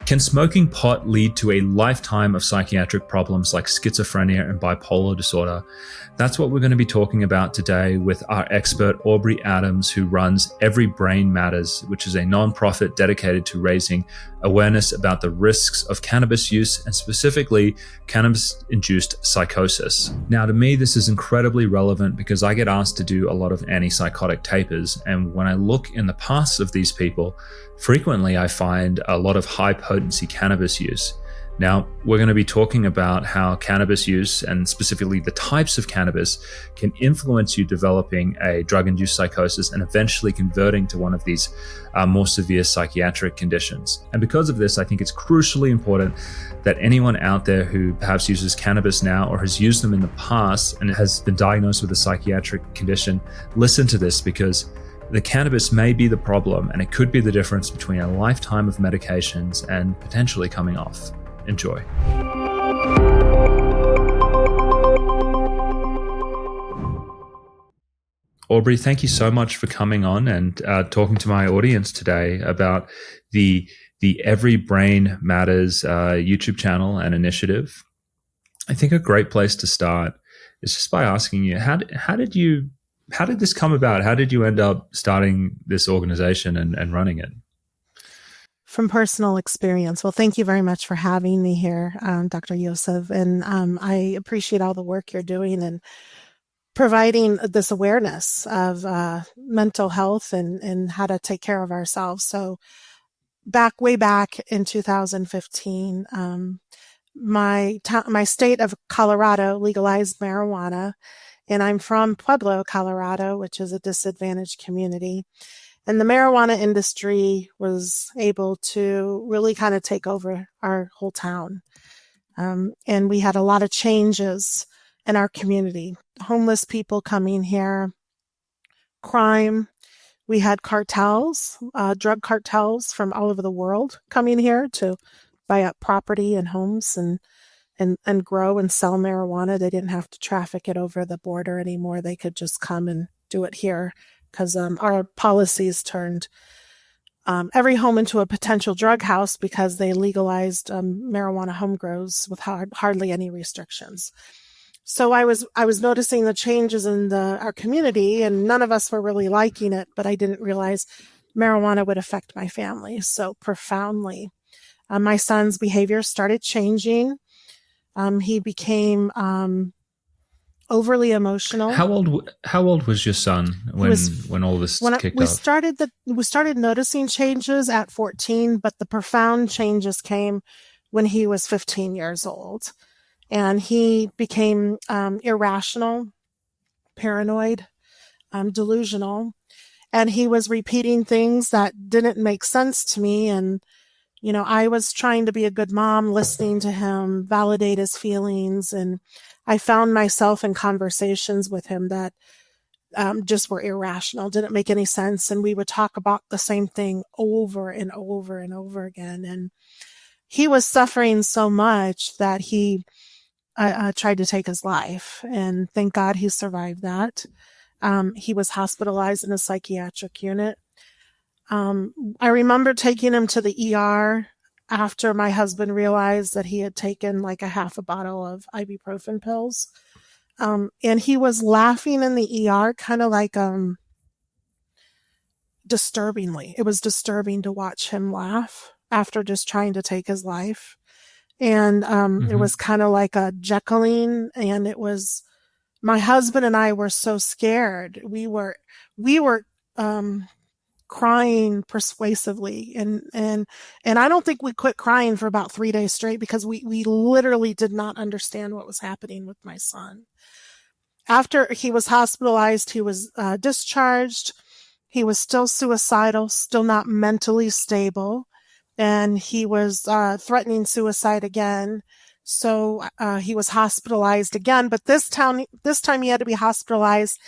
Can smoking pot lead to a lifetime of psychiatric problems like schizophrenia and bipolar disorder? That's what we're going to be talking about today with our expert, Aubree Adams, who runs Every Brain Matters, which is a nonprofit dedicated to raising awareness about the risks of cannabis use and specifically cannabis-induced psychosis. Now, to me, this is incredibly relevant because I get asked to do a lot of antipsychotic tapers, and when I look in the pasts of these people, frequently I find a lot of high-potency cannabis use. Now, we're going to be talking about how cannabis use, and specifically the types of cannabis, can influence you developing a drug-induced psychosis and eventually converting to one of these more severe psychiatric conditions. And because of this, I think it's crucially important that anyone out there who perhaps uses cannabis now or has used them in the past and has been diagnosed with a psychiatric condition, listen to this, because the cannabis may be the problem and it could be the difference between a lifetime of medications and potentially coming off. Enjoy. Aubree, thank you so much for coming on and talking to my audience today about the Every Brain Matters YouTube channel and initiative. I think a great place to start is just by asking you, how did this come about? How did you end up starting this organization and running it? From personal experience. Well, thank you very much for having me here, Dr. Josef. And I appreciate all the work you're doing and providing this awareness of mental health and how to take care of ourselves. So way back in 2015, my state of Colorado legalized marijuana, and I'm from Pueblo, Colorado, which is a disadvantaged community. And the marijuana industry was able to really kind of take over our whole town. And we had a lot of changes in our community. Homeless people coming here, crime. We had cartels, drug cartels from all over the world coming here to buy up property and homes and grow and sell marijuana. They didn't have to traffic it over the border anymore. They could just come and do it here, because our policies turned every home into a potential drug house because they legalized marijuana home grows with hardly any restrictions. So I was noticing the changes in our community, and none of us were really liking it, but I didn't realize marijuana would affect my family so profoundly. My son's behavior started changing. He became overly emotional. How old was your son when all this kicked off? We started noticing changes at 14, but the profound changes came when he was 15 years old, and he became irrational, paranoid, delusional, and he was repeating things that didn't make sense to me. And I was trying to be a good mom, listening to him, validate his feelings, and I found myself in conversations with him that just were irrational, didn't make any sense. And we would talk about the same thing over and over and over again. And he was suffering so much that he tried to take his life. And thank God he survived that. He was hospitalized in a psychiatric unit. I remember taking him to the ER after my husband realized that he had taken like a half a bottle of ibuprofen pills. And he was laughing in the ER, kind of like disturbingly. It was disturbing to watch him laugh after just trying to take his life. And It was kind of like a Jekyll-ing, and it was, my husband and I were so scared. We were crying persuasively, and I don't think we quit crying for about 3 days straight, because we literally did not understand what was happening with my son. After he was hospitalized, he was discharged. He was still suicidal, still not mentally stable, and he was threatening suicide again. So he was hospitalized again, but this time he had to be hospitalized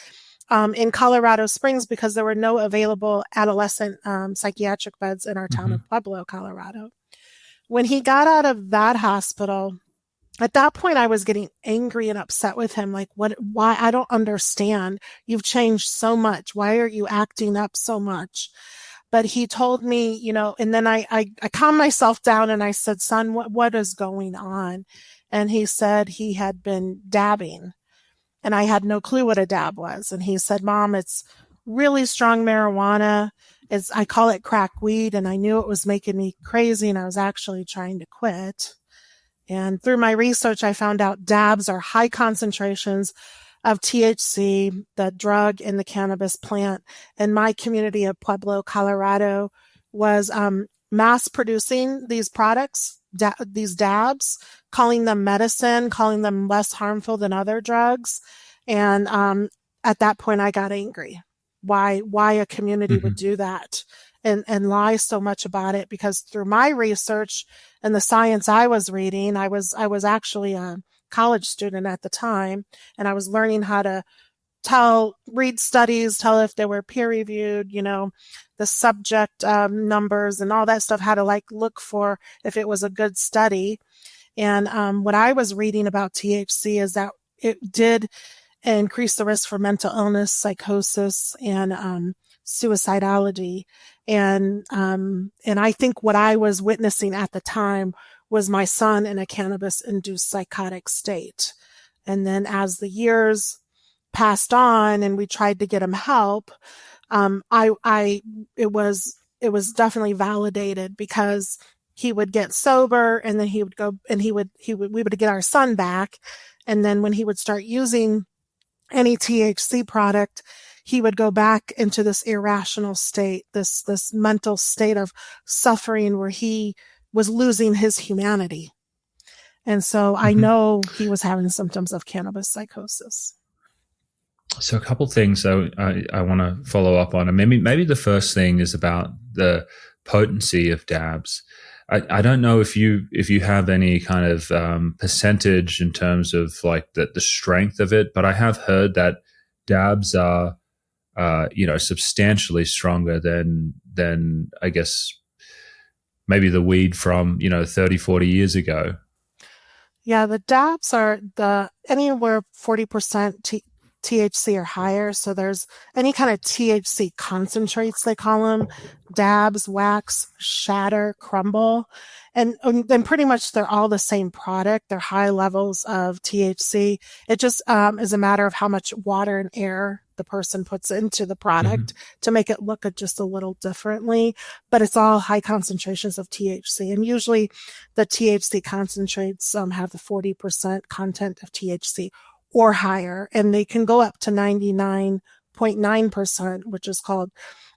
in Colorado Springs because there were no available adolescent psychiatric beds in our town of Pueblo, Colorado. When he got out of that hospital, at that point I was getting angry and upset with him. Like, why? I don't understand. You've changed so much. Why are you acting up so much? But he told me, and then I calmed myself down and I said, son, what is going on? And he said he had been dabbing, and I had no clue what a dab was. And he said, Mom, it's really strong marijuana. I call it crack weed. And I knew it was making me crazy, and I was actually trying to quit. And through my research, I found out dabs are high concentrations of THC, the drug in the cannabis plant. And my community of Pueblo, Colorado, was mass producing these products, these dabs, calling them medicine, calling them less harmful than other drugs. And at that point, I got angry. Why a community would do that and lie so much about it? Because through my research and the science I was reading, I was actually a college student at the time, and I was learning how to read studies, tell if they were peer reviewed, the subject numbers and all that stuff, how to look for if it was a good study. And what I was reading about THC is that it did increase the risk for mental illness, psychosis, and suicidality. And I think what I was witnessing at the time was my son in a cannabis-induced psychotic state. And then as the years passed on and we tried to get him help, it was definitely validated, because he would get sober and then he would go and we would get our son back. And then when he would start using any THC product, he would go back into this irrational state, this mental state of suffering where he was losing his humanity. And so I know he was having symptoms of cannabis psychosis. So a couple things I want to follow up on, and maybe the first thing is about the potency of dabs. I don't know if you have any kind of percentage in terms of the strength of it, but I have heard that dabs are substantially stronger than I guess maybe the weed from 30, 40 years ago. Yeah, the dabs are anywhere 40% THC or higher. So there's any kind of THC concentrates, they call them, dabs, wax, shatter, crumble. And then pretty much they're all the same product. They're high levels of THC. It just is a matter of how much water and air the person puts into the product to make it look just a little differently. But it's all high concentrations of THC. And usually the THC concentrates have the 40% content of THC or higher, and they can go up to 99.9%, which is called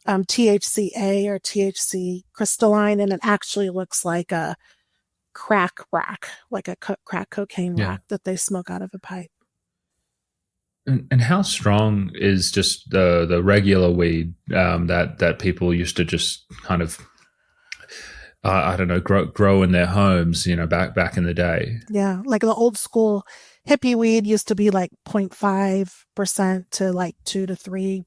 THCA or THC crystalline, and it actually looks like a crack rack, like a crack cocaine rack that they smoke out of a pipe. And how strong is just the regular weed that people used to just kind of I don't know, grow in their homes, back in the day? Yeah, like the old school hippie weed used to be 0.5% to 2 to 3%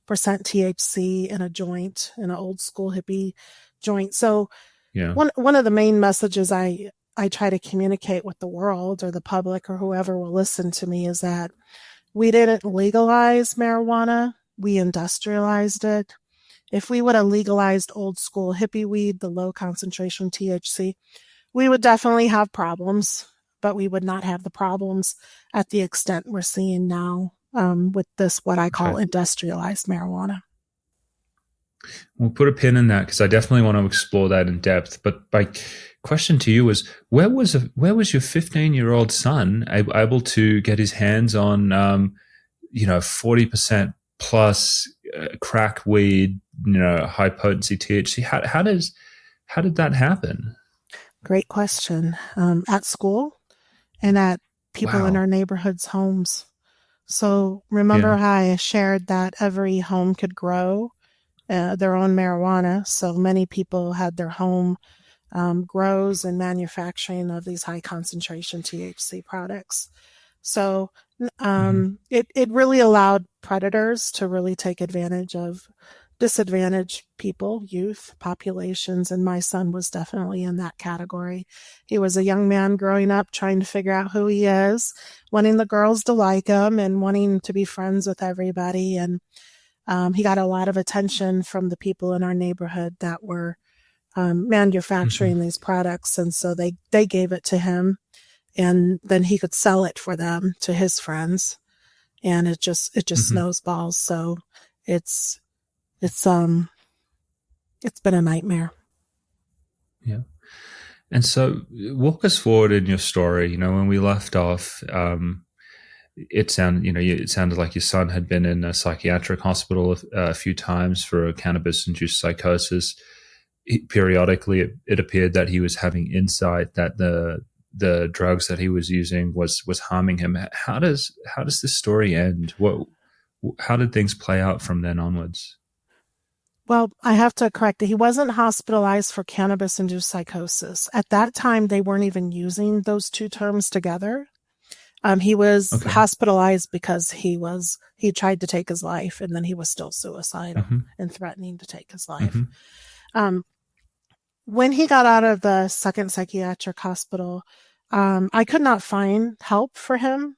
THC in a joint, in an old school hippie joint. So one of the main messages I try to communicate with the world or the public or whoever will listen to me is that we didn't legalize marijuana, we industrialized it. If we would have legalized old school hippie weed, the low concentration THC, we would definitely have problems, but we would not have the problems at the extent we're seeing now with this, what I call industrialized marijuana. We'll put a pin in that because I definitely want to explore that in depth. But my question to you was, where was your 15-year-old son able to get his hands on 40% plus crack weed, high potency THC? How did that happen? Great question. At school and at people in our neighborhood's homes. So remember how I shared that every home could grow their own marijuana. So many people had their home grows and manufacturing of these high concentration THC products. So it really allowed predators to really take advantage of disadvantaged people, youth, populations, and my son was definitely in that category. He was a young man growing up, trying to figure out who he is, wanting the girls to like him and wanting to be friends with everybody. And He got a lot of attention from the people in our neighborhood that were manufacturing these products. And so they gave it to him, and then he could sell it for them to his friends. And it just snowballs. So it's been a nightmare. Yeah. And so walk us forward in your story. You know, when we left off, it sounded like your son had been in a psychiatric hospital a few times for a cannabis-induced psychosis. Periodically, it appeared that he was having insight that the drugs that he was using was harming him. How does this story end? How did things play out from then onwards? Well, I have to correct it. He wasn't hospitalized for cannabis-induced psychosis. At that time, they weren't even using those two terms together. He was hospitalized because he tried to take his life, and then he was still suicidal and threatening to take his life. When he got out of the second psychiatric hospital, I could not find help for him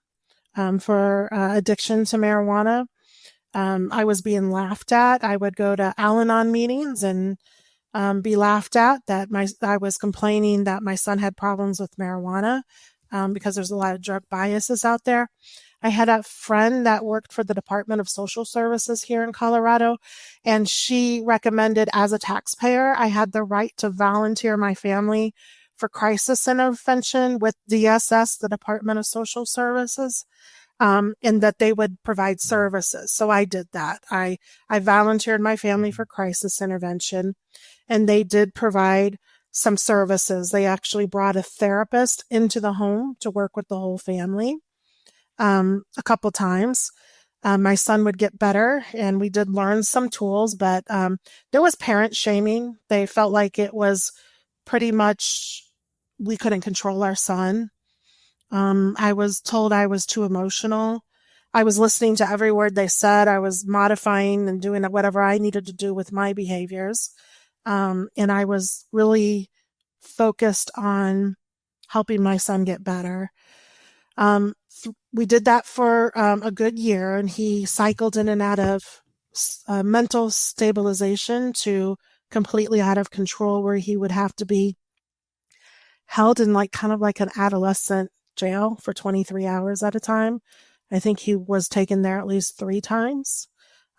for addiction to marijuana. I was being laughed at. I would go to Al-Anon meetings and be laughed at that I was complaining that my son had problems with marijuana because there's a lot of drug biases out there. I had a friend that worked for the Department of Social Services here in Colorado, and she recommended, as a taxpayer, I had the right to volunteer my family for crisis intervention with DSS, the Department of Social Services, and that they would provide services. So I did that. I volunteered my family for crisis intervention, and they did provide some services. They actually brought a therapist into the home to work with the whole family a couple times. My son would get better, and we did learn some tools, but there was parent shaming. They felt like it was pretty much we couldn't control our son. I was told I was too emotional. I was listening to every word they said. I was modifying and doing whatever I needed to do with my behaviors. And I was really focused on helping my son get better. We did that for a good year, and he cycled in and out of mental stabilization to completely out of control, where he would have to be held in kind of like an adolescent jail for 23 hours at a time. I think he was taken there at least 3 times.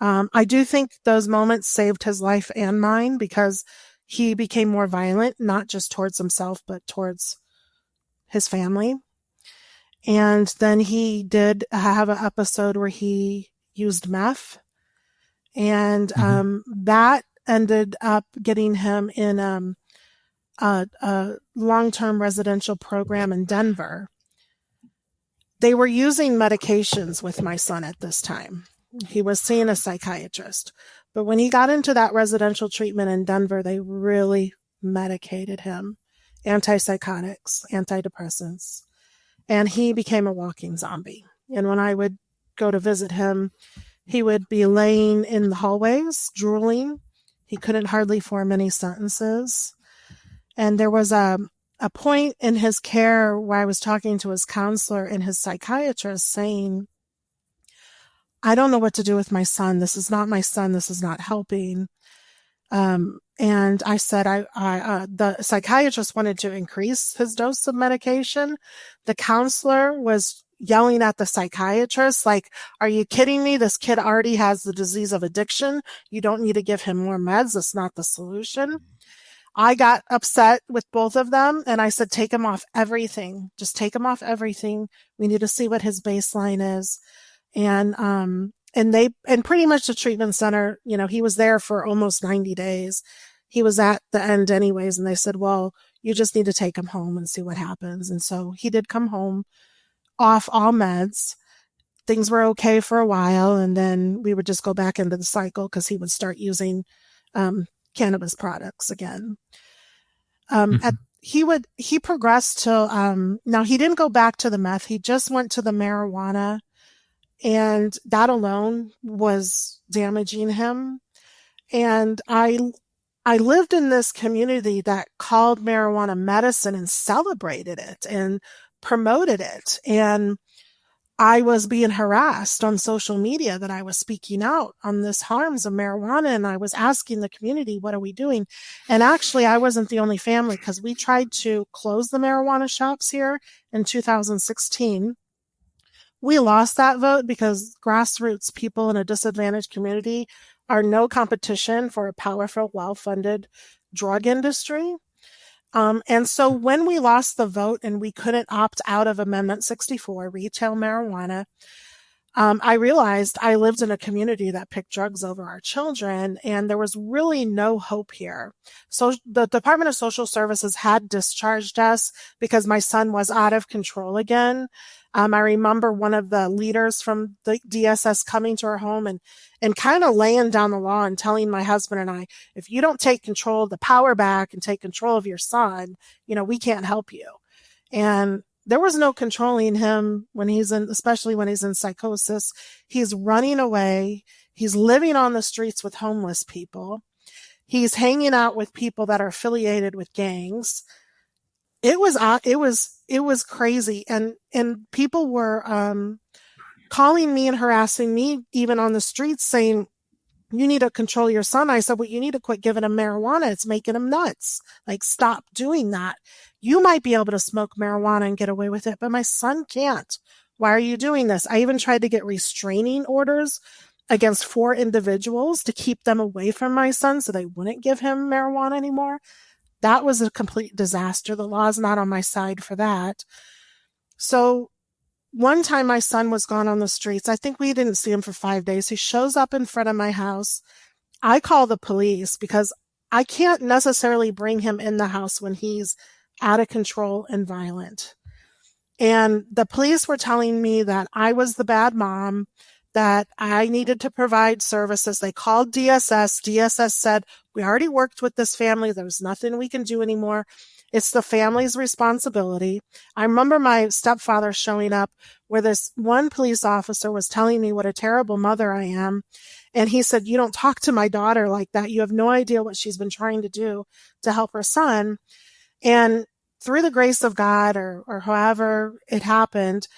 I do think those moments saved his life and mine, because he became more violent, not just towards himself, but towards his family. And then he did have an episode where he used meth, and that ended up getting him in a long-term residential program in Denver. They were using medications with my son at this time. He was seeing a psychiatrist. But when he got into that residential treatment in Denver, they really medicated him. Antipsychotics, antidepressants. And he became a walking zombie. And when I would go to visit him, he would be laying in the hallways, drooling. He couldn't hardly form any sentences. And there was a point in his care where I was talking to his counselor and his psychiatrist saying, I don't know what to do with my son. This is not my son. This is not helping. And I said, the psychiatrist wanted to increase his dose of medication. The counselor was yelling at the psychiatrist, like, are you kidding me? This kid already has the disease of addiction. You don't need to give him more meds. That's not the solution. I got upset with both of them, and I said, take him off everything. Just take him off everything. We need to see what his baseline is. And pretty much the treatment center, he was there for almost 90 days. He was at the end anyways. And they said, well, you just need to take him home and see what happens. And so he did come home off all meds. Things were okay for a while. And then we would just go back into the cycle, because he would start using, cannabis products again. He progressed till, now he didn't go back to the meth. He just went to the marijuana, and that alone was damaging him. And I lived in this community that called marijuana medicine and celebrated it and promoted it. And I was being harassed on social media that I was speaking out on this harms of marijuana. And I was asking the community, what are we doing? And actually, I wasn't the only family, because we tried to close the marijuana shops here in 2016. We lost that vote because grassroots people in a disadvantaged community are no competition for a powerful, well-funded drug industry. And so when we lost the vote and we couldn't opt out of Amendment 64, retail marijuana, I realized I lived in a community that picked drugs over our children, and there was really no hope here. So the Department of Social Services had discharged us because my son was out of control again. I remember one of the leaders from the DSS coming to our home and kind of laying down the law and telling my husband and I, if you don't take control of the power back and take control of your son, we can't help you. And there was no controlling him especially when he's in psychosis. He's running away. He's living on the streets with homeless people. He's hanging out with people that are affiliated with gangs. It was crazy. And people were, calling me and harassing me even on the streets saying, you need to control your son. I said, well, you need to quit giving him marijuana. It's making him nuts. Like, stop doing that. You might be able to smoke marijuana and get away with it, but my son can't. Why are you doing this? I even tried to get restraining orders against 4 individuals to keep them away from my son so they wouldn't give him marijuana anymore. That was a complete disaster. The law is not on my side for that. So one time my son was gone on the streets. I think we didn't see him for 5 days. He shows up in front of my house. I call the police because I can't necessarily bring him in the house when he's out of control and violent. And the police were telling me that I was the bad mom, that I needed to provide services. They called DSS. DSS said, we already worked with this family. There's nothing we can do anymore. It's the family's responsibility. I remember my stepfather showing up where this one police officer was telling me what a terrible mother I am. And he said, you don't talk to my daughter like that. You have no idea what she's been trying to do to help her son. And through the grace of God or however it happened,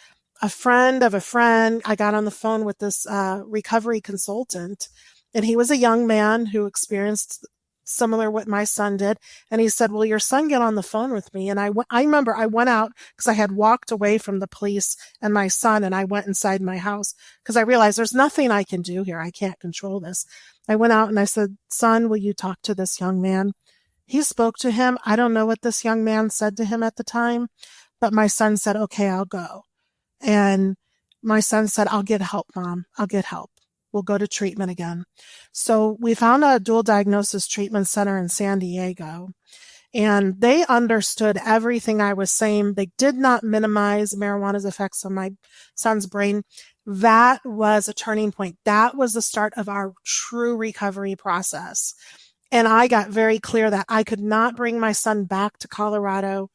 a friend of a friend, I got on the phone with this recovery consultant, and he was a young man who experienced similar what my son did. And he said, well, your son get on the phone with me. And I remember I went out because I had walked away from the police and my son, and I went inside my house because I realized there's nothing I can do here. I can't control this. I went out and I said, son, will you talk to this young man? He spoke to him. I don't know what this young man said to him at the time, but my son said, okay, I'll go. And my son said, I'll get help, Mom. I'll get help. We'll go to treatment again. So we found a dual diagnosis treatment center in San Diego, and they understood everything I was saying. They did not minimize marijuana's effects on my son's brain. That was a turning point. That was the start of our true recovery process. And I got very clear that I could not bring my son back to Colorado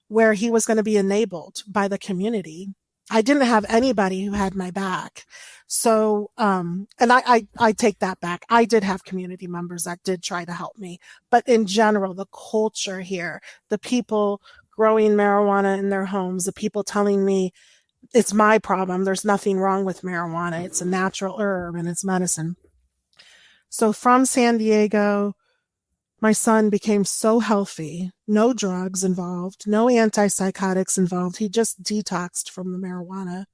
where he was going to be enabled by the community. I didn't have anybody who had my back. So, and I take that back. I did have community members that did try to help me. But in general, the culture here, the people growing marijuana in their homes, the people telling me it's my problem. There's nothing wrong with marijuana. It's a natural herb and it's medicine. So from San Diego, my son became so healthy, no drugs involved, no antipsychotics involved. He just detoxed from the marijuana.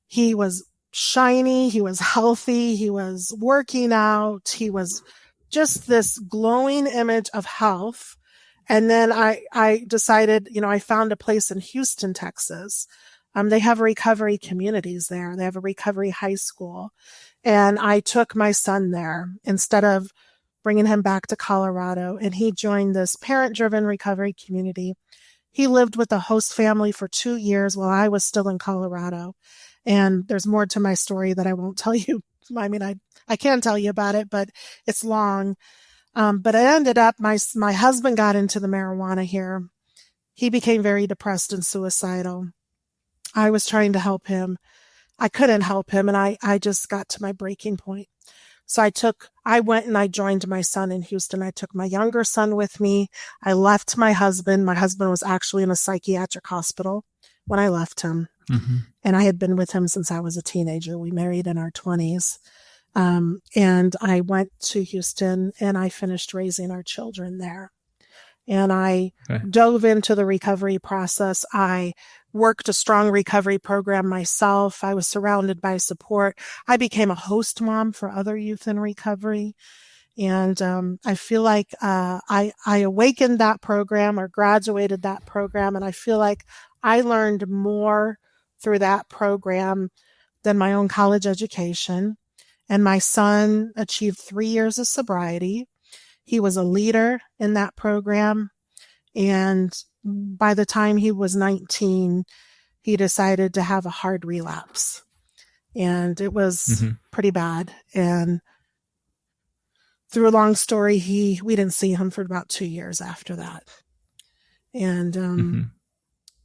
He was shiny. He was healthy. He was working out. He was just this glowing image of health. And then I decided, I found a place in Houston, Texas. They have recovery communities there. They have a recovery high school. And I took my son there instead of bringing him back to Colorado, and he joined this parent-driven recovery community. He lived with a host family for 2 years while I was still in Colorado. And there's more to my story that I won't tell you. I mean, I can tell you about it, but it's long. But it ended up, my husband got into the marijuana here. He became very depressed and suicidal. I was trying to help him. I couldn't help him, and I just got to my breaking point. So I went and I joined my son in Houston. I took my younger son with me. I left my husband. My husband was actually in a psychiatric hospital when I left him. Mm-hmm. And I had been with him since I was a teenager. We married in our 20s. And I went to Houston and I finished raising our children there. And I dove into the recovery process. I worked a strong recovery program myself. I was surrounded by support. I became a host mom for other youth in recovery. And I feel like I awakened that program or graduated that program. And I feel like I learned more through that program than my own college education. And my son achieved 3 years of sobriety. He was a leader in that program. And by the time he was 19, he decided to have a hard relapse. And it was pretty bad. And through a long story, we didn't see him for about 2 years after that. And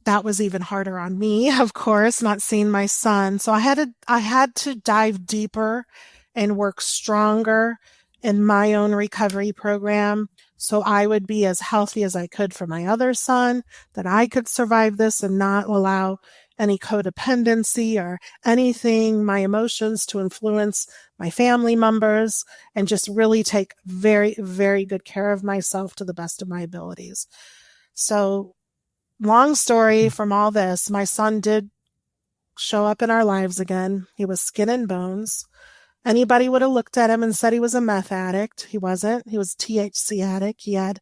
that was even harder on me, of course, not seeing my son. So I had to dive deeper and work stronger in my own recovery program so I would be as healthy as I could for my other son, that I could survive this and not allow any codependency or anything, my emotions to influence my family members, and just really take very, very good care of myself to the best of my abilities. So long story from all this, my son did show up in our lives again. He was skin and bones. Anybody would have looked at him and said he was a meth addict. He wasn't. He was a THC addict. He had,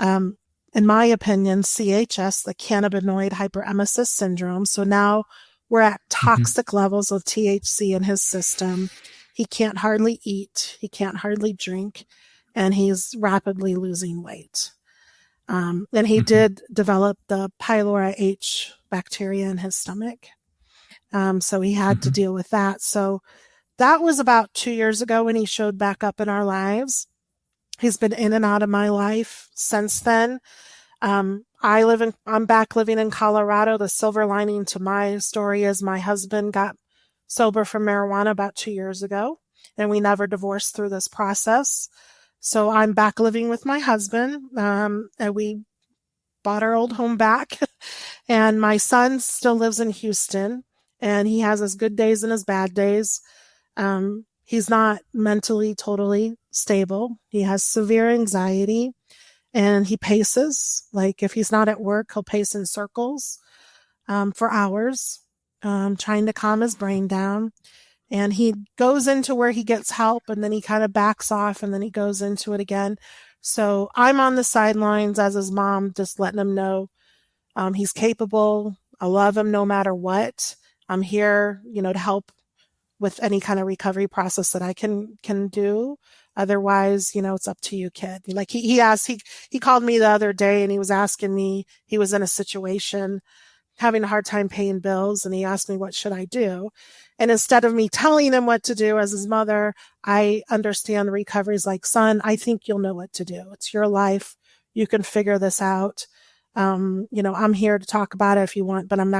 in my opinion, CHS, the cannabinoid hyperemesis syndrome. So now we're at toxic levels of THC in his system. He can't hardly eat. He can't hardly drink. And he's rapidly losing weight. And he did develop the pylori H bacteria in his stomach. So he had to deal with that. So that was about 2 years ago when he showed back up in our lives. He's been in and out of my life since then. I'm back living in Colorado. The silver lining to my story is my husband got sober from marijuana about 2 years ago, and we never divorced through this process. So I'm back living with my husband, and we bought our old home back. And my son still lives in Houston, and he has his good days and his bad days. He's not mentally totally stable. He has severe anxiety, and he paces. Like if he's not at work, he'll pace in circles for hours, trying to calm his brain down. And he goes into where he gets help, and then he kind of backs off, and then he goes into it again. So I'm on the sidelines as his mom, just letting him know he's capable. I love him no matter what. I'm here, to help with any kind of recovery process that I can do. Otherwise, it's up to you, kid. Like he called me the other day and he was asking me, he was in a situation having a hard time paying bills, and he asked me, what should I do? And instead of me telling him what to do as his mother, I understand the recovery is like, son, I think you'll know what to do. It's your life. You can figure this out. I'm here to talk about it if you want, but I'm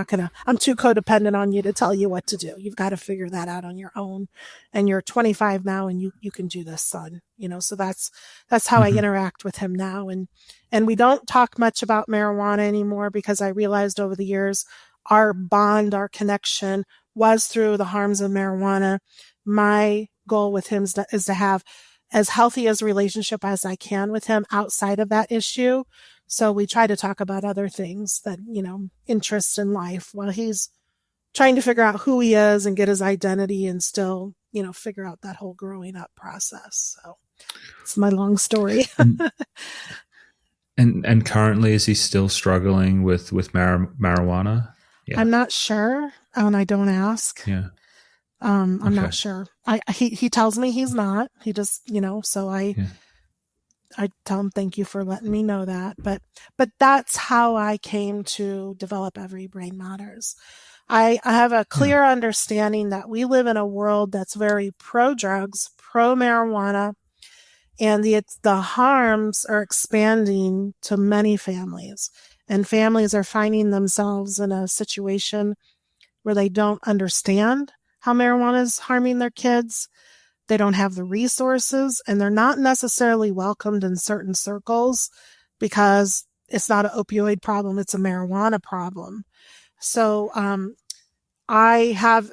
too codependent on you to tell you what to do. You've got to figure that out on your own. And you're 25 now and you can do this, son. So that's how I interact with him now. And we don't talk much about marijuana anymore because I realized over the years, our bond, our connection was through the harms of marijuana. My goal with him is to have as healthy as relationship as I can with him outside of that issue. So we try to talk about other things that, interests in life while he's trying to figure out who he is and get his identity and still, figure out that whole growing up process. So it's my long story. And currently, is he still struggling with marijuana? Yeah. I'm not sure, and I don't ask. Yeah. I'm not sure. He tells me he's not. He just, so I tell him thank you for letting me know that. But that's how I came to develop Every Brain Matters. I have a clear understanding that we live in a world that's very pro-drugs, pro-marijuana, and the harms are expanding to many families. And families are finding themselves in a situation where they don't understand how marijuana is harming their kids. They don't have the resources, and they're not necessarily welcomed in certain circles because it's not an opioid problem, it's a marijuana problem. So I have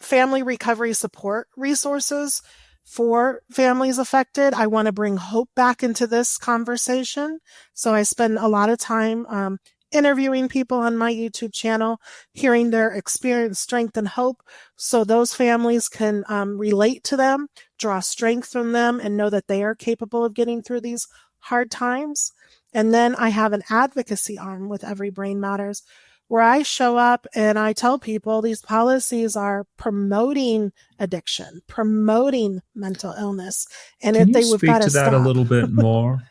family recovery support resources for families affected. I want to bring hope back into this conversation. So I spend a lot of time interviewing people on my YouTube channel, hearing their experience, strength, and hope, so those families can relate to them, draw strength from them, and know that they are capable of getting through these hard times. And then I have an advocacy arm with Every Brain Matters, where I show up and I tell people these policies are promoting addiction, promoting mental illness, and Can you we've got speak to to that a stop. little bit more?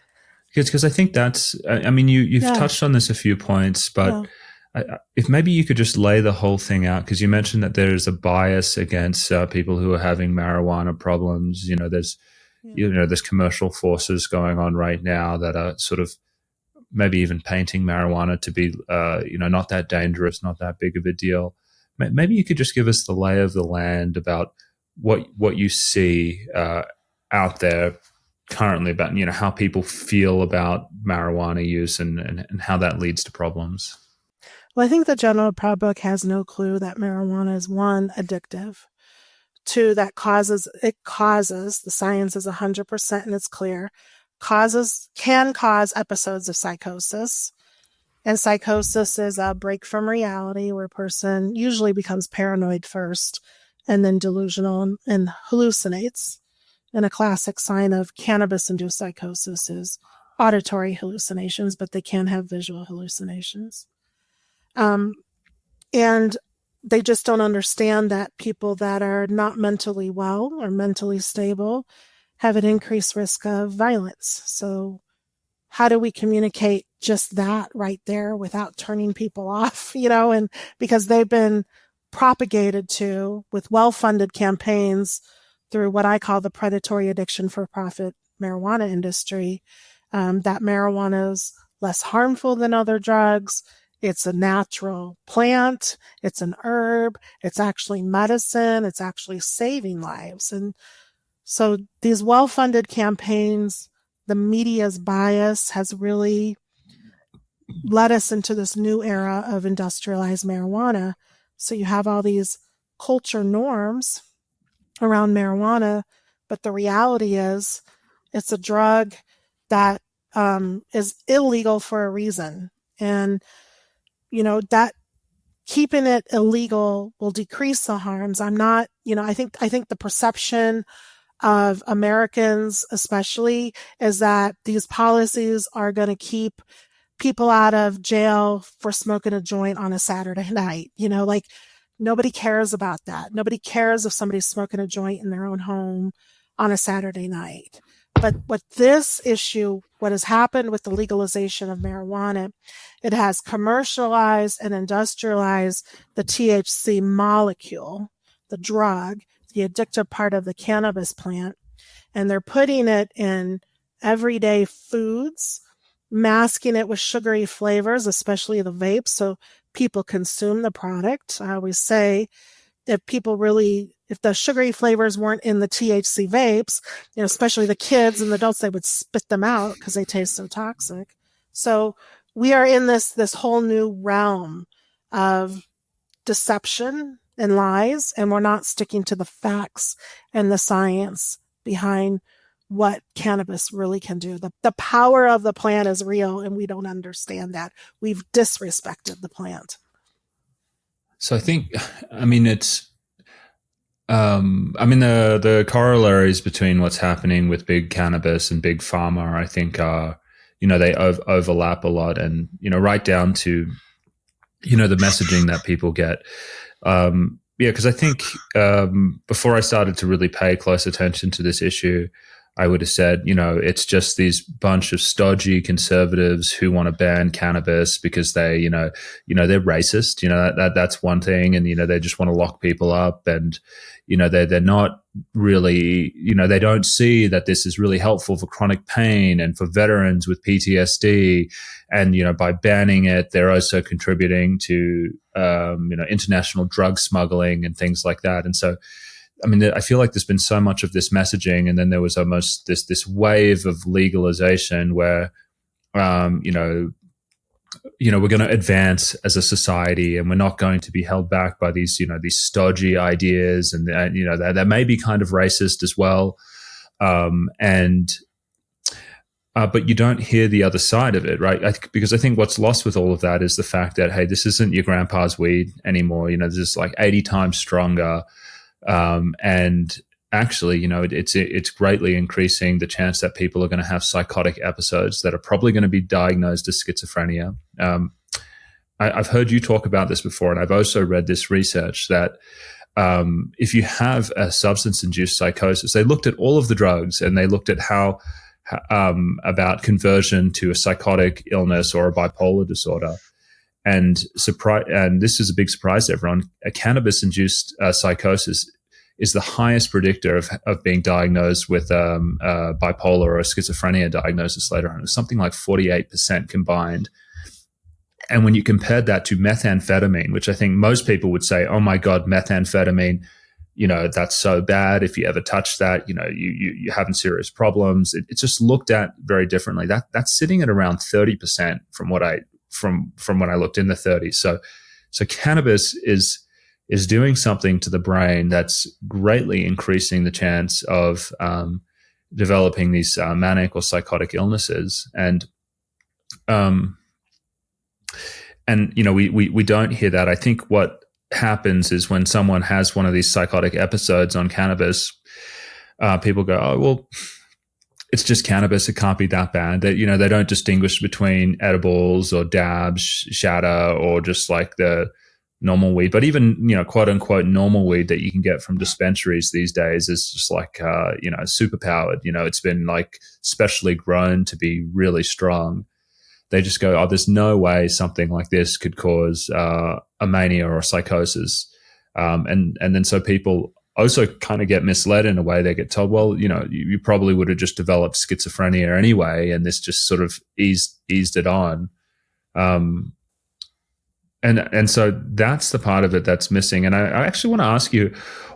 Because I think that's, I mean, you've Yeah. touched on this a few points, but if maybe you could just lay the whole thing out, because you mentioned that there's a bias against people who are having marijuana problems. There's commercial forces going on right now that are sort of maybe even painting marijuana to be, not that dangerous, not that big of a deal. Maybe you could just give us the lay of the land about what you see out there currently about, how people feel about marijuana use and how that leads to problems. Well, I think the general public has no clue that marijuana is, one, addictive, two, that the science is 100% and it's clear, can cause episodes of psychosis. And psychosis is a break from reality where a person usually becomes paranoid first and then delusional and hallucinates. And a classic sign of cannabis-induced psychosis is auditory hallucinations, but they can have visual hallucinations. And they just don't understand that people that are not mentally well or mentally stable have an increased risk of violence. So how do we communicate just that right there without turning people off, and because they've been propagated to with well-funded campaigns through what I call the predatory addiction for profit marijuana industry, that marijuana is less harmful than other drugs. It's a natural plant. It's an herb. It's actually medicine. It's actually saving lives. And so these well-funded campaigns, the media's bias has really led us into this new era of industrialized marijuana. So you have all these culture norms around marijuana, but the reality is it's a drug that is illegal for a reason. And, that keeping it illegal will decrease the harms. I think the perception of Americans especially is that these policies are going to keep people out of jail for smoking a joint on a Saturday night. Nobody cares about that. Nobody cares if somebody's smoking a joint in their own home on a Saturday night. But what has happened with the legalization of marijuana, it has commercialized and industrialized the THC molecule, the drug, the addictive part of the cannabis plant, and they're putting it in everyday foods, masking it with sugary flavors, especially the vapes, so people consume the product. I always say if the sugary flavors weren't in the THC vapes, especially the kids and the adults, they would spit them out because they taste so toxic. So we are in this whole new realm of deception and lies, and we're not sticking to the facts and the science behind what cannabis really can do. The power of the plant is real, and we don't understand that. We've disrespected the plant. So I think, it's, the corollaries between what's happening with big cannabis and big pharma, I think are, they overlap a lot, and, right down to, the messaging that people get. Because I think before I started to really pay close attention to this issue, I would have said, it's just these bunch of stodgy conservatives who want to ban cannabis because they're racist. That's one thing, and they just want to lock people up, and they're not really, they don't see that this is really helpful for chronic pain and for veterans with PTSD, and by banning it, they're also contributing to international drug smuggling and things like that, and so. I feel like there's been so much of this messaging, and then there was almost this wave of legalization where, we're going to advance as a society, and we're not going to be held back by these, these stodgy ideas, and that may be kind of racist as well. But you don't hear the other side of it, right? Because I think what's lost with all of that is the fact that, hey, this isn't your grandpa's weed anymore. This is like 80 times stronger. And actually, it's greatly increasing the chance that people are going to have psychotic episodes that are probably going to be diagnosed as schizophrenia. I've heard you talk about this before, and I've also read this research that if you have a substance-induced psychosis, they looked at all of the drugs, and they looked at how about conversion to a psychotic illness or a bipolar disorder. And this is a big surprise to everyone. A cannabis-induced psychosis is the highest predictor of being diagnosed with bipolar or a schizophrenia diagnosis later on. It was something like 48% combined. And when you compared that to methamphetamine, which I think most people would say, oh my God, methamphetamine, that's so bad. If you ever touch that, you're having serious problems. It's just looked at very differently. That's sitting at around 30% from when I looked in the 30s. So cannabis is doing something to the brain that's greatly increasing the chance of developing these manic or psychotic illnesses. And we don't hear that. I think what happens is when someone has one of these psychotic episodes on cannabis, people go, oh, well, it's just cannabis. It can't be that bad. They don't distinguish between edibles or dabs, shatter, or just like the normal weed. But even, quote unquote, normal weed that you can get from dispensaries these days is just like, super powered. It's been like specially grown to be really strong. They just go, oh, there's no way something like this could cause a mania or a psychosis. And then so people also kind of get misled in a way. They get told, well, you probably would have just developed schizophrenia anyway, and this just sort of eased it on. And so that's the part of it that's missing. And I actually want to ask you,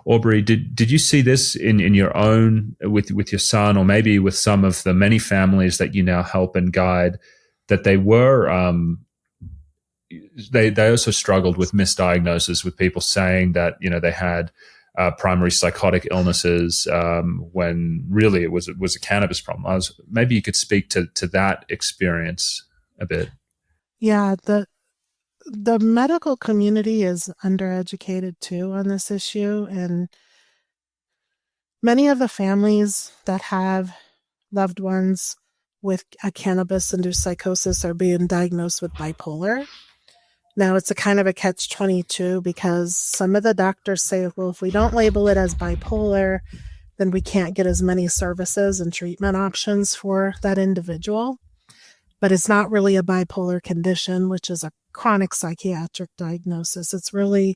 Aubree, did you see this in your own, with your son, or maybe with some of the many families that you now help and guide, that they were they also struggled with misdiagnosis, with people saying that they had primary psychotic illnesses when really it was a cannabis problem. Maybe you could speak to that experience a bit. Yeah, the medical community is undereducated too on this issue, and many of the families that have loved ones with a cannabis-induced psychosis are being diagnosed with bipolar. Now, it's a kind of a catch-22 because some of the doctors say, well, if we don't label it as bipolar, then we can't get as many services and treatment options for that individual. But it's not really a bipolar condition, which is a chronic psychiatric diagnosis. It's really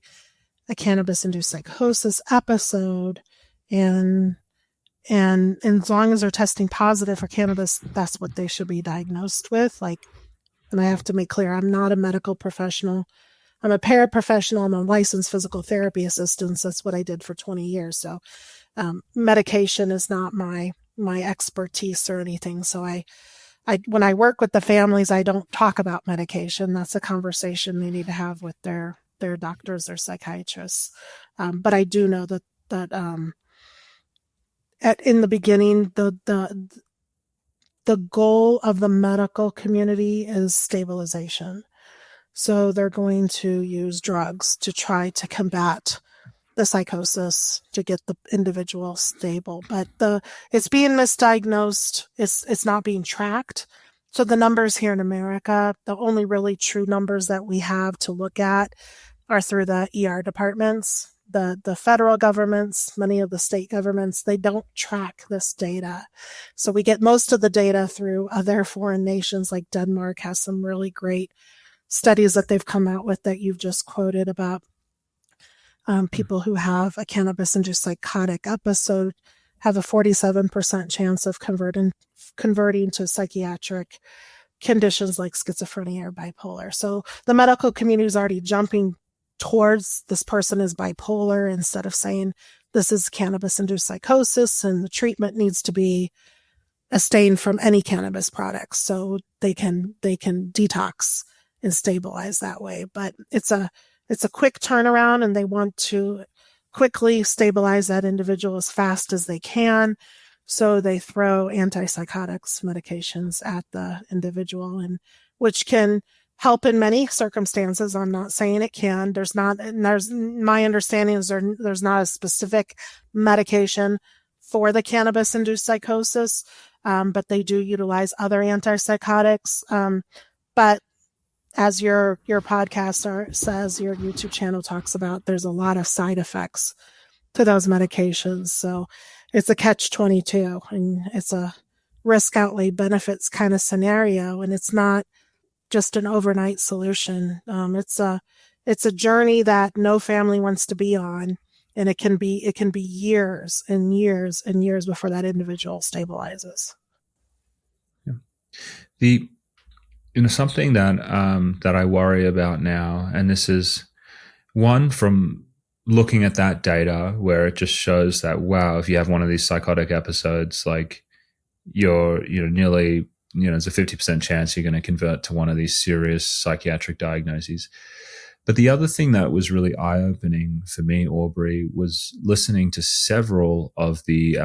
a cannabis-induced psychosis episode. And as long as they're testing positive for cannabis, that's what they should be diagnosed with. And I have to make clear, I'm not a medical professional. I'm a paraprofessional. I'm a licensed physical therapy assistant. That's what I did for 20 years. So medication is not my expertise or anything. So I when I work with the families, I don't talk about medication. That's a conversation they need to have with their doctors or psychiatrists. But I do know that in the beginning, the goal of the medical community is stabilization. So they're going to use drugs to try to combat the psychosis, to get the individual stable. But it's being misdiagnosed. It's not being tracked. So the numbers here in America, the only really true numbers that we have to look at are through the ER departments. The federal governments, many of the state governments, they don't track this data. So we get most of the data through other foreign nations, like Denmark has some really great studies that they've come out with that you've just quoted about people who have a cannabis-induced psychotic episode have a 47% chance of converting to psychiatric conditions like schizophrenia or bipolar. So the medical community is already jumping towards this person is bipolar instead of saying this is cannabis-induced psychosis and the treatment needs to be abstained from any cannabis products so they can detox and stabilize that way. But it's a quick turnaround, and they want to quickly stabilize that individual as fast as they can. So they throw antipsychotics medications at the individual, and which can help in many circumstances. I'm not saying it can. My understanding is there's not a specific medication for the cannabis-induced psychosis, but they do utilize other antipsychotics. But as your podcast says, your YouTube channel talks about, there's a lot of side effects to those medications. So it's a catch-22, and it's a risk outlay benefits kind of scenario, and it's not just an overnight solution. It's a journey that no family wants to be on, and it can be years and years and years before that individual stabilizes. Yeah. Something that I worry about now, and this is one from looking at that data where it just shows that, wow, if you have one of these psychotic episodes, like you're nearly, there's a 50% chance you're going to convert to one of these serious psychiatric diagnoses. But the other thing that was really eye-opening for me, Aubree, was listening to several of the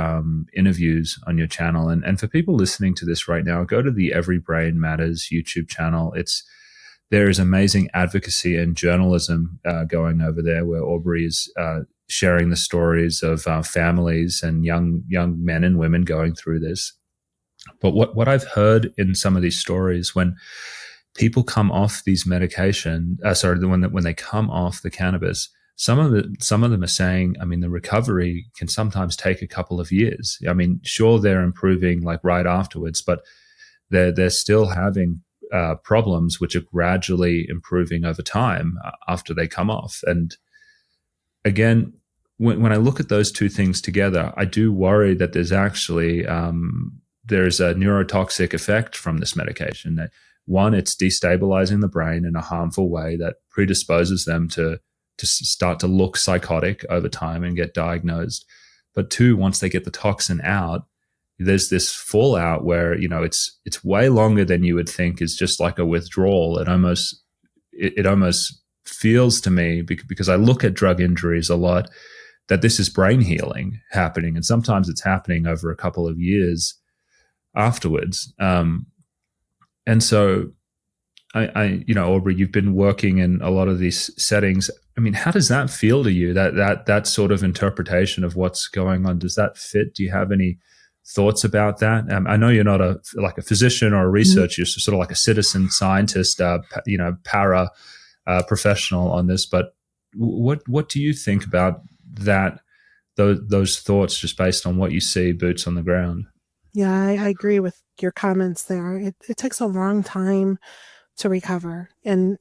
interviews on your channel. And for people listening to this right now, go to the Every Brain Matters YouTube channel. There is amazing advocacy and journalism going over there, where Aubree is sharing the stories of families and young men and women going through this. But what I've heard in some of these stories, when people come off these medication, when they come off the cannabis, some of them are saying, I mean, the recovery can sometimes take a couple of years. I mean, sure, they're improving like right afterwards, but they're still having problems which are gradually improving over time after they come off. And again, when I look at those two things together, I do worry that there's actually there's a neurotoxic effect from this medication. That one, it's destabilizing the brain in a harmful way that predisposes them to start to look psychotic over time and get diagnosed. But two, once they get the toxin out, there's this fallout where, it's way longer than you would think is just like a withdrawal. It almost feels to me, because I look at drug injuries a lot, that this is brain healing happening. And sometimes it's happening over a couple of years afterwards. And so Aubree, you've been working in a lot of these settings. I mean, how does that feel to you, that sort of interpretation of what's going on? Does that fit? Do you have any thoughts about that? I know you're not a physician or a researcher, you're sort of like a citizen scientist, para professional on this, but what do you think about that, those thoughts, just based on what you see boots on the ground? Yeah, I agree with your comments there. It takes a long time to recover, and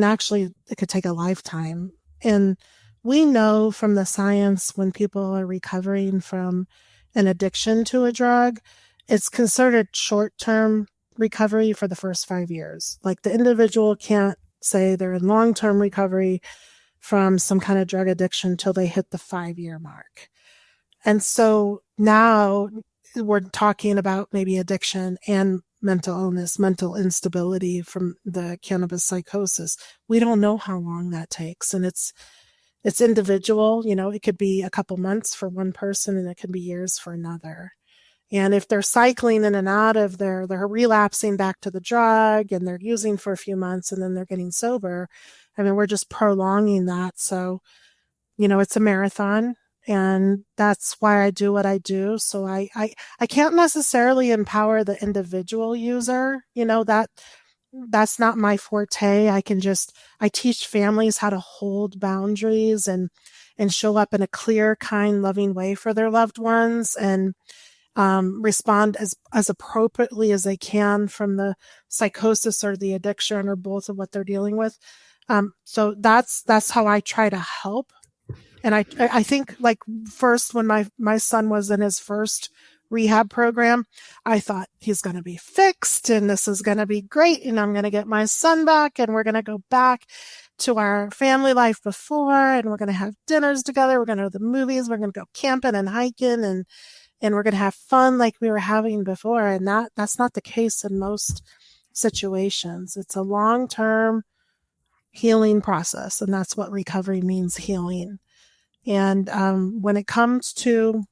actually it could take a lifetime. And we know from the science, when people are recovering from an addiction to a drug, it's considered short-term recovery for the first 5 years. Like, the individual can't say they're in long-term recovery from some kind of drug addiction till they hit the 5-year mark. And so now we're talking about maybe addiction and mental illness, mental instability from the cannabis psychosis. We don't know how long that takes. And it's individual. It could be a couple months for one person, and it could be years for another. And if they're cycling in and out of they're relapsing back to the drug, and they're using for a few months and then they're getting sober, I mean, we're just prolonging that. So, it's a marathon, and that's why I do what I do. So I can't necessarily empower the individual user, that's not my forte. I teach families how to hold boundaries and show up in a clear, kind, loving way for their loved ones, and respond as appropriately as they can from the psychosis or the addiction, or both of what they're dealing with. So that's how I try to help. And I think, like, first, when my son was in his first rehab program, I thought, he's going to be fixed and this is going to be great, and I'm going to get my son back, and we're going to go back to our family life before, and we're going to have dinners together, we're going to go to the movies, we're going to go camping and hiking, and we're going to have fun like we were having before. And that's not the case in most situations. It's a long-term healing process, and that's what recovery means, healing. And when it comes to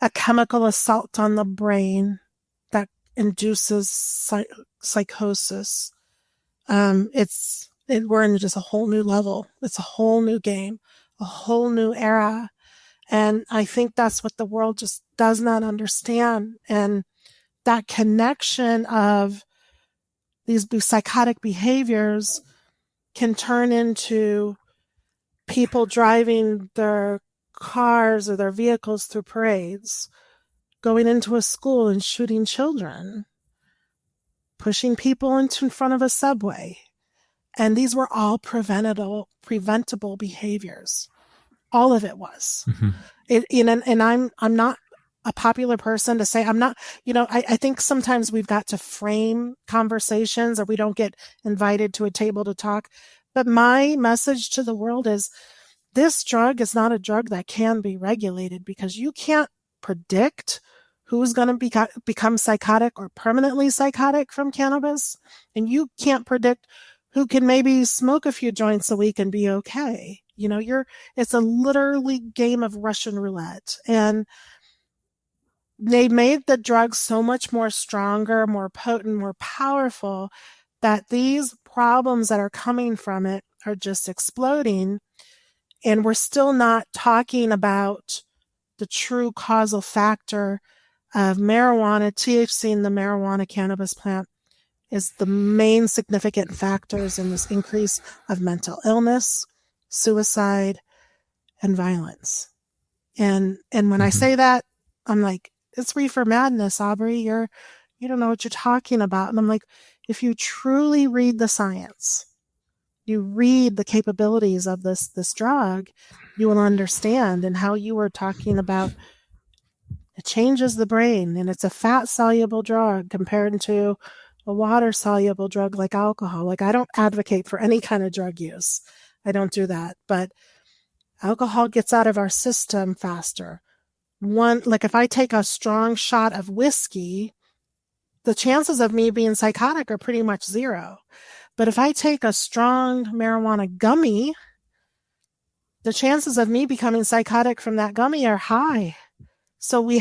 a chemical assault on the brain that induces psychosis, we're in just a whole new level. It's a whole new game, a whole new era. And I think that's what the world just does not understand. And that connection of these psychotic behaviors can turn into people driving their cars or their vehicles through parades, going into a school and shooting children, pushing people in front of a subway. And these were all preventable behaviors. All of it was. And I'm not a popular person to say, I'm not, I think sometimes we've got to frame conversations, or we don't get invited to a table to talk. But my message to the world is, this drug is not a drug that can be regulated, because you can't predict who's going to become psychotic or permanently psychotic from cannabis. And you can't predict who can maybe smoke a few joints a week and be okay. It's a literally game of Russian roulette. And they made the drug so much more stronger, more potent, more powerful, that these problems that are coming from it are just exploding. And we're still not talking about the true causal factor of marijuana. THC in the marijuana cannabis plant is the main significant factors in this increase of mental illness, suicide, and violence. And when I say that, I'm like, it's reefer madness, Aubree. You don't know what you're talking about. And I'm like, if you truly read the science, you read the capabilities of this drug, you will understand. And how you were talking about, it changes the brain, and it's a fat soluble drug compared to a water soluble drug like alcohol. Like, I don't advocate for any kind of drug use. I don't do that. But alcohol gets out of our system faster. Like if I take a strong shot of whiskey, the chances of me being psychotic are pretty much zero. But if I take a strong marijuana gummy, the chances of me becoming psychotic from that gummy are high. So we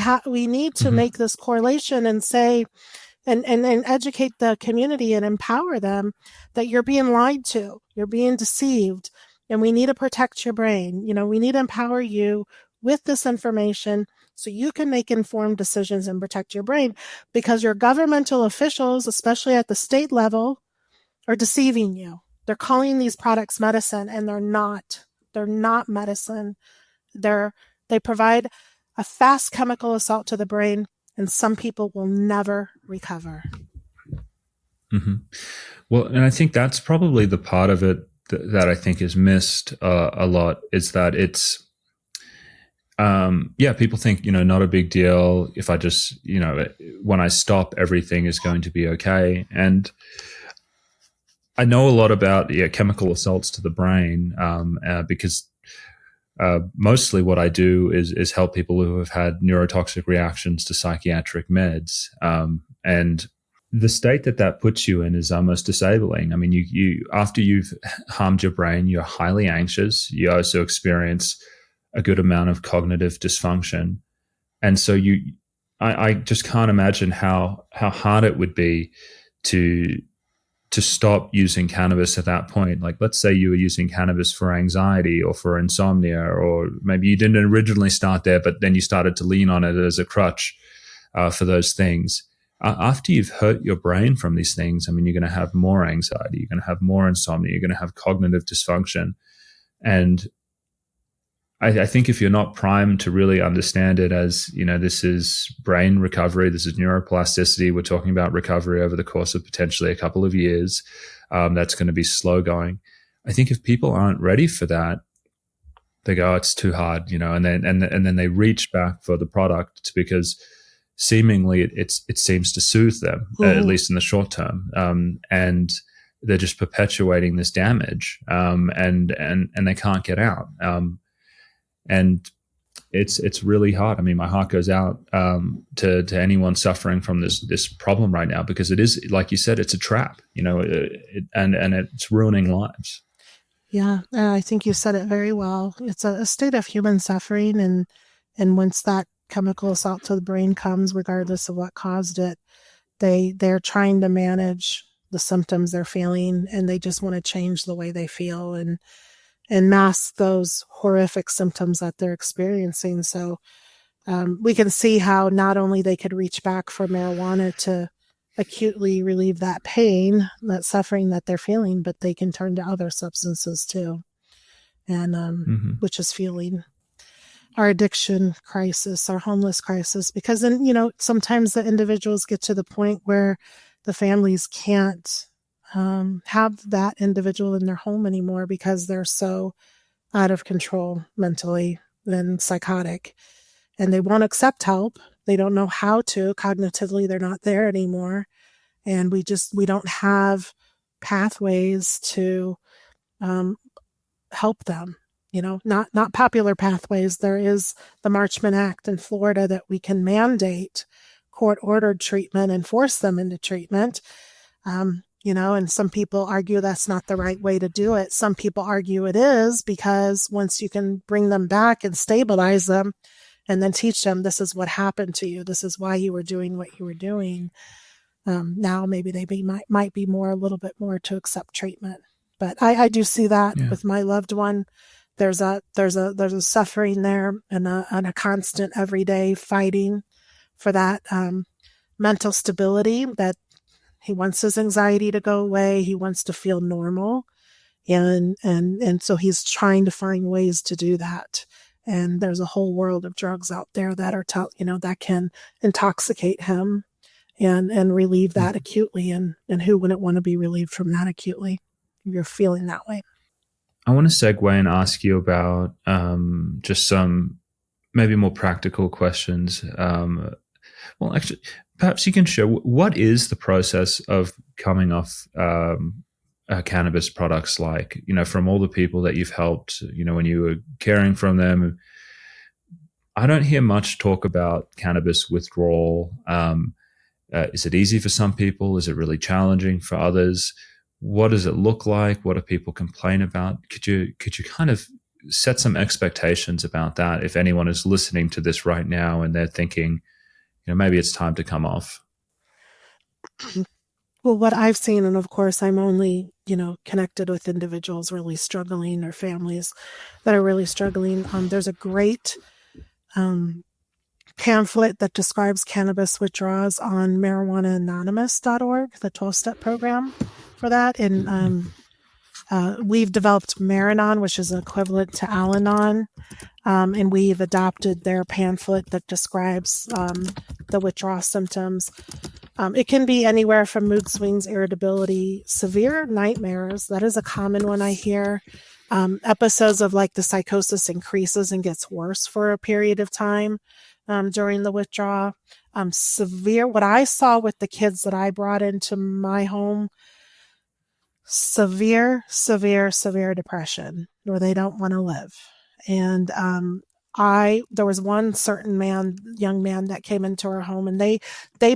need to make this correlation and say, and educate the community and empower them that you're being lied to, you're being deceived, and we need to protect your brain. We need to empower you with this information so you can make informed decisions and protect your brain, because your governmental officials, especially at the state level, are deceiving you. They're calling these products medicine, and they're not. They're not medicine. They provide a fast chemical assault to the brain, and some people will never recover. Well, and I think that's probably the part of it that I think is missed a lot, is that it's, people think, not a big deal. If I just, when I stop, everything is going to be okay. And I know a lot about chemical assaults to the brain because mostly what I do is help people who have had neurotoxic reactions to psychiatric meds. And the state that puts you in is almost disabling. I mean, you after you've harmed your brain, you're highly anxious. You also experience a good amount of cognitive dysfunction. And so I just can't imagine how hard it would be to stop using cannabis at that point. Like, let's say you were using cannabis for anxiety or for insomnia, or maybe you didn't originally start there, but then you started to lean on it as a crutch for those things. After you've hurt your brain from these things, I mean, you're going to have more anxiety, you're going to have more insomnia, you're going to have cognitive dysfunction. And I think if you're not primed to really understand it as, this is brain recovery, this is neuroplasticity, we're talking about recovery over the course of potentially a couple of years, that's going to be slow going. I think if people aren't ready for that, they go, oh, it's too hard, and then they reach back for the product because seemingly it seems to soothe them, at least in the short term. And they're just perpetuating this damage, and they can't get out. And it's really hard. I mean, my heart goes out to anyone suffering from this problem right now, because it is, like you said, it's a trap, and it's ruining lives. Yeah, I think you said it very well. It's a state of human suffering, and once that chemical assault to the brain comes, regardless of what caused it, they're trying to manage the symptoms they're feeling, and they just want to change the way they feel and mask those horrific symptoms that they're experiencing. So we can see how not only they could reach back for marijuana to acutely relieve that pain, that suffering that they're feeling, but they can turn to other substances too, and which is fueling our addiction crisis, our homeless crisis, because then, sometimes the individuals get to the point where the families can't have that individual in their home anymore because they're so out of control mentally and psychotic, and they won't accept help. They don't know how to. Cognitively, they're not there anymore. And we don't have pathways to help them, not popular pathways. There is the Marchman Act in Florida that we can mandate court-ordered treatment and force them into treatment. And some people argue that's not the right way to do it. Some people argue it is, because once you can bring them back and stabilize them and then teach them, this is what happened to you, this is why you were doing what you were doing, now maybe they might be a little bit more to accept treatment. But I do see that with my loved one. There's a suffering there, and a constant everyday fighting for that mental stability, that he wants his anxiety to go away. He wants to feel normal. And so he's trying to find ways to do that. And there's a whole world of drugs out there that are, that can intoxicate him and relieve that acutely. And who wouldn't want to be relieved from that acutely if you're feeling that way? I want to segue and ask you about just some maybe more practical questions. Well, actually, perhaps you can share, what is the process of coming off cannabis products like, from all the people that you've helped, when you were caring from them? I don't hear much talk about cannabis withdrawal. Is it easy for some people? Is it really challenging for others? What does it look like? What do people complain about? Could you kind of set some expectations about that if anyone is listening to this right now and they're thinking, maybe it's time to come off? Well, what I've seen, and of course I'm only, connected with individuals really struggling or families that are really struggling. There's a great pamphlet that describes cannabis withdrawals on marijuanaanonymous.org, the 12-step program for that. And we've developed Maranon, which is equivalent to Al-Anon, and we've adopted their pamphlet that describes the withdrawal symptoms. It can be anywhere from mood swings, irritability, severe nightmares. That is a common one I hear. Episodes of the psychosis increases and gets worse for a period of time during the withdrawal. Severe, what I saw with the kids that I brought into my home, severe depression where they don't want to live. And there was one certain young man that came into our home, and they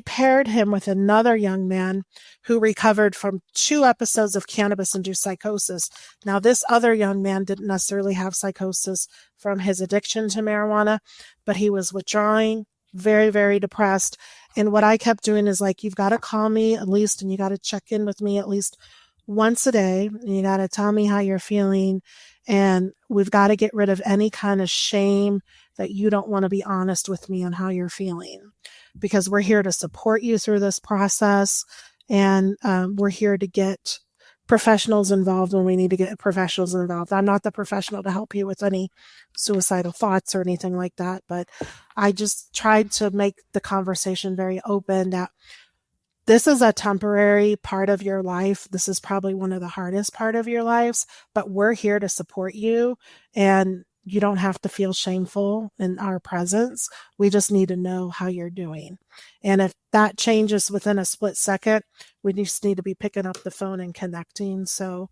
paired him with another young man who recovered from 2 episodes of cannabis-induced psychosis. Now, this other young man didn't necessarily have psychosis from his addiction to marijuana, but he was withdrawing, very, very depressed. And what I kept doing is you've got to call me at least, and you got to check in with me at least once a day, and you got to tell me how you're feeling. And we've got to get rid of any kind of shame that you don't want to be honest with me on how you're feeling, because we're here to support you through this process. And we're here to get professionals involved when we need to get professionals involved. I'm not the professional to help you with any suicidal thoughts or anything like that, but I just tried to make the conversation very open that this is a temporary part of your life. This is probably one of the hardest part of your lives, but we're here to support you, and you don't have to feel shameful in our presence. We just need to know how you're doing. And if that changes within a split second, we just need to be picking up the phone and connecting. So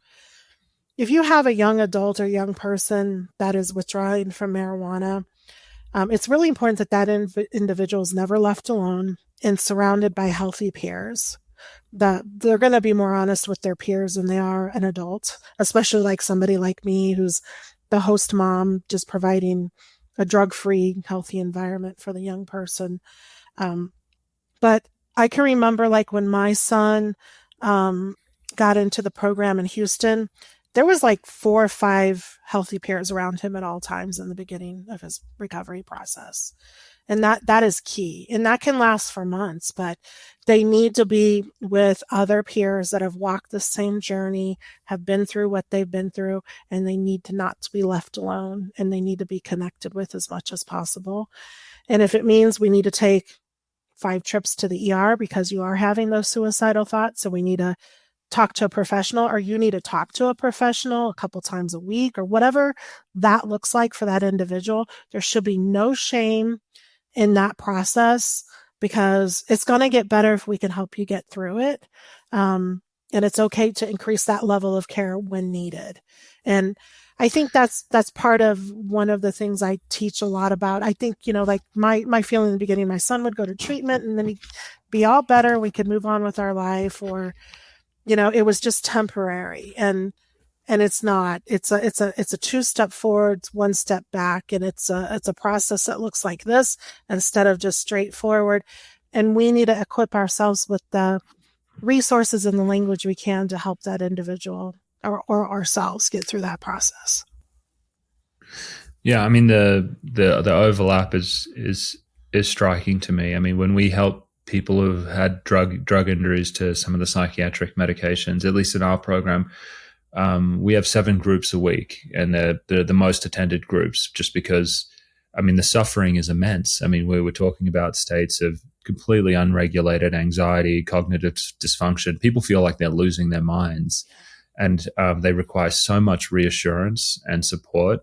if you have a young adult or young person that is withdrawing from marijuana, It's really important that individual is never left alone and surrounded by healthy peers, that they're going to be more honest with their peers than they are an adult, especially like somebody like me who's the host mom, just providing a drug-free, healthy environment for the young person. But I can remember like when my son got into the program in Houston, there was like 4 or 5 healthy peers around him at all times in the beginning of his recovery process. And that is key. And that can last for months, but they need to be with other peers that have walked the same journey, have been through what they've been through, and they need to not be left alone, and they need to be connected with as much as possible. And if it means we need to take 5 trips to the ER because you are having those suicidal thoughts, so we need to talk to a professional, or you need to talk to a professional a couple times a week, or whatever that looks like for that individual, there should be no shame in that process, because it's going to get better if we can help you get through it. And it's okay to increase that level of care when needed. And I think that's part of one of the things I teach a lot about. I think, like my feeling in the beginning, my son would go to treatment and then he'd be all better. We could move on with our life, or, it was just temporary. And it's not. It's a 2-step forward, 1 step back, and it's a process that looks like this instead of just straightforward. And we need to equip ourselves with the resources and the language we can to help that individual or ourselves get through that process. Yeah, I mean the overlap is striking to me. I mean, when we help people who've had drug injuries to some of the psychiatric medications, at least in our program, we have 7 groups a week, and they're the most attended groups, just because, I mean, the suffering is immense. I mean, we were talking about states of completely unregulated anxiety, cognitive dysfunction. People feel like they're losing their minds, and they require so much reassurance and support.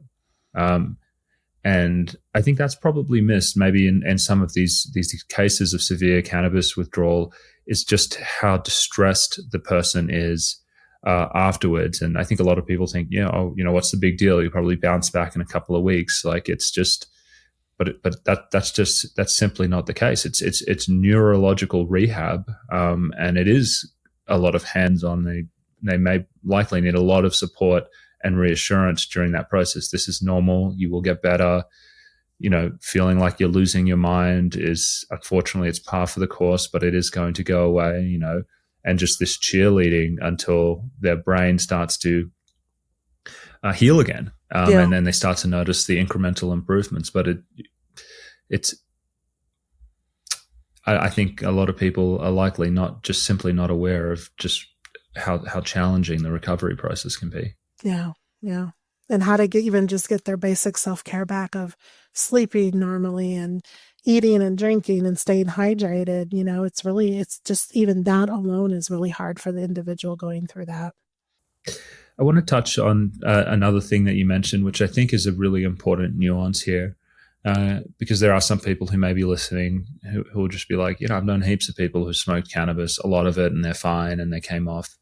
And I think that's probably missed maybe in some of these cases of severe cannabis withdrawal, is just how distressed the person is afterwards. And I think a lot of people think, what's the big deal? You probably bounce back in a couple of weeks. Like, it's just, but that's simply not the case. It's neurological rehab, and it is a lot of hands-on. They may likely need a lot of support and reassurance during that process. This is normal. You will get better. Feeling like you're losing your mind is, unfortunately, it's par for the course, but it is going to go away, and just this cheerleading until their brain starts to heal again. And then they start to notice the incremental improvements. But I think a lot of people are likely simply not aware of just how challenging the recovery process can be. Yeah. And how to get their basic self-care back of sleeping normally and eating and drinking and staying hydrated. It's just, even that alone is really hard for the individual going through that. I want to touch on another thing that you mentioned, which I think is a really important nuance here, because there are some people who may be listening who will just be like, I've known heaps of people who smoked cannabis, a lot of it, and they're fine and they came off.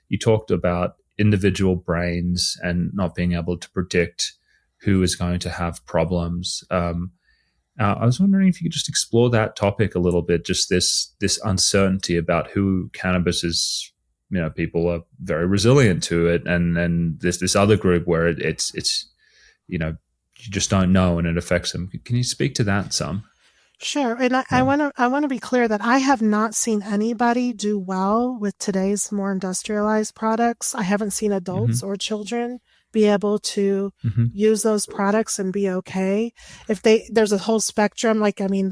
You talked about individual brains and not being able to predict who is going to have problems. I was wondering if you could just explore that topic a little bit, just this uncertainty about who cannabis is. People are very resilient to it, and then there's this other group where it's you just don't know and it affects them. Can you speak to that some? Sure. And I want to be clear that I have not seen anybody do well with today's more industrialized products. I haven't seen adults or children be able to use those products and be okay. There's a whole spectrum,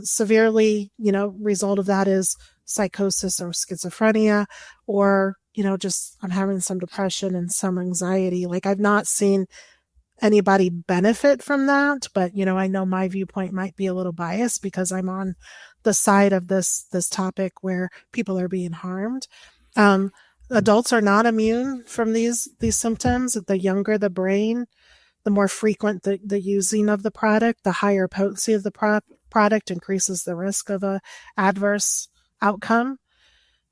severely, result of that is psychosis or schizophrenia, or, just I'm having some depression and some anxiety. Like, I've not seen anybody benefit from that, but I know my viewpoint might be a little biased because I'm on the side of this topic where people are being harmed. Adults are not immune from these symptoms. The younger the brain, the more frequent the using of the product, the higher potency of the product increases the risk of a adverse outcome.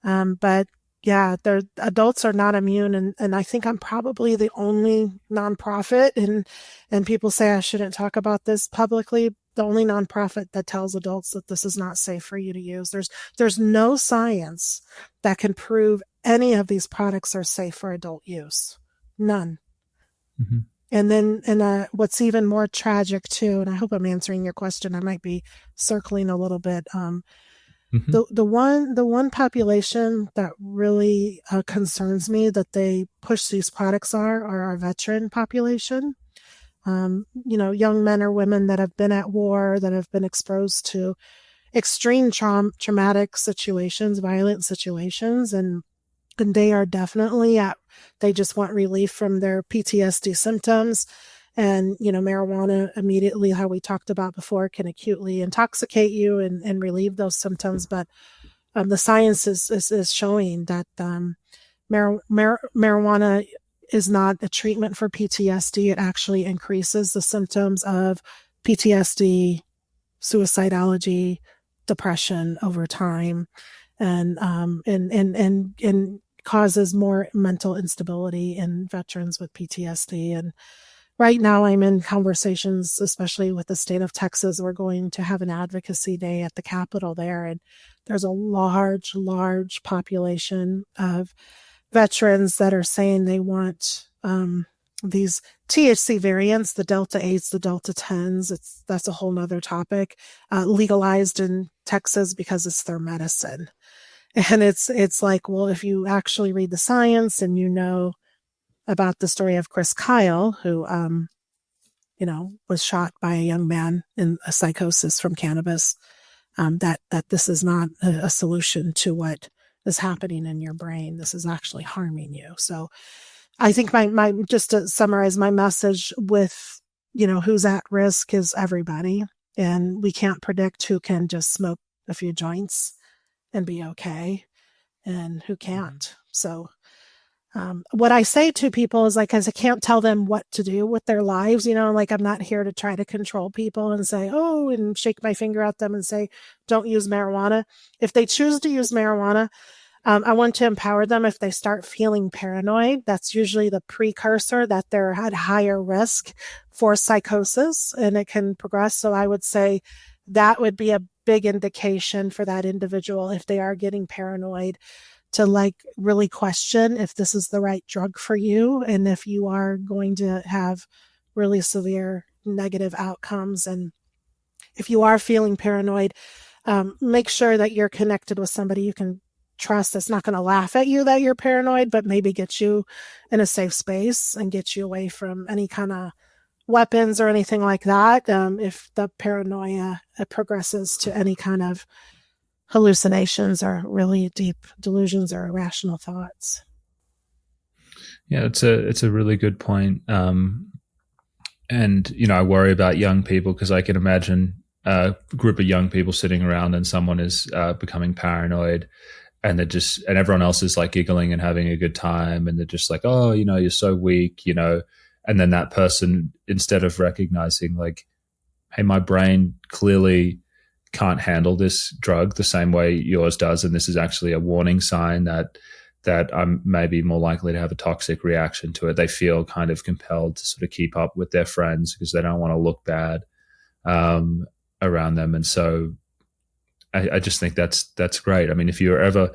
But yeah, adults are not immune, and I think I'm probably the only nonprofit, and people say I shouldn't talk about this publicly, the only nonprofit that tells adults that this is not safe for you to use. There's no science that can prove any of these products are safe for adult use. None. Mm-hmm. And then, what's even more tragic too, and I hope I'm answering your question. I might be circling a little bit. Mm-hmm. The one population that really concerns me that they push these products are our veteran population. Young men or women that have been at war, that have been exposed to extreme traumatic situations, violent situations, and they are definitely they just want relief from their PTSD symptoms. And, marijuana immediately, how we talked about before, can acutely intoxicate you and relieve those symptoms. But the science is showing that marijuana is not a treatment for PTSD. It actually increases the symptoms of PTSD, suicidality, depression over time, and causes more mental instability in veterans with PTSD. And right now I'm in conversations, especially with the state of Texas. We're going to have an advocacy day at the Capitol there. And there's a large population of veterans that are saying they want these THC variants, the Delta 8s, the Delta 10s. That's a whole nother topic, legalized in Texas because it's their medicine. And it's like, well, if you actually read the science and about the story of Chris Kyle, who, was shot by a young man in a psychosis from cannabis, that this is not a solution to what is happening in your brain. This is actually harming you. So I think my just to summarize my message with, who's at risk is everybody. And we can't predict who can just smoke a few joints and be okay and who can't. So what I say to people is, like, as I can't tell them what to do with their lives, like I'm not here to try to control people and say, oh, and shake my finger at them and say, don't use marijuana. If they choose to use marijuana, I want to empower them. If they start feeling paranoid, that's usually the precursor that they're at higher risk for psychosis and it can progress. So I would say that would be a big indication for that individual if they are getting paranoid to really question if this is the right drug for you and if you are going to have really severe negative outcomes. And if you are feeling paranoid, make sure that you're connected with somebody you can trust that's not going to laugh at you that you're paranoid, but maybe get you in a safe space and get you away from any kind of weapons or anything like that. If the paranoia progresses to any kind of hallucinations or really deep delusions or irrational thoughts. Yeah, it's a really good point. And, I worry about young people because I can imagine a group of young people sitting around and someone is becoming paranoid and and everyone else is like giggling and having a good time. And they're just like, oh, you're so weak, and then that person, instead of recognizing like, hey, my brain clearly can't handle this drug the same way yours does. And this is actually a warning sign that I'm maybe more likely to have a toxic reaction to it. They feel kind of compelled to sort of keep up with their friends because they don't want to look bad around them. And so I just think that's great. I mean, if you're ever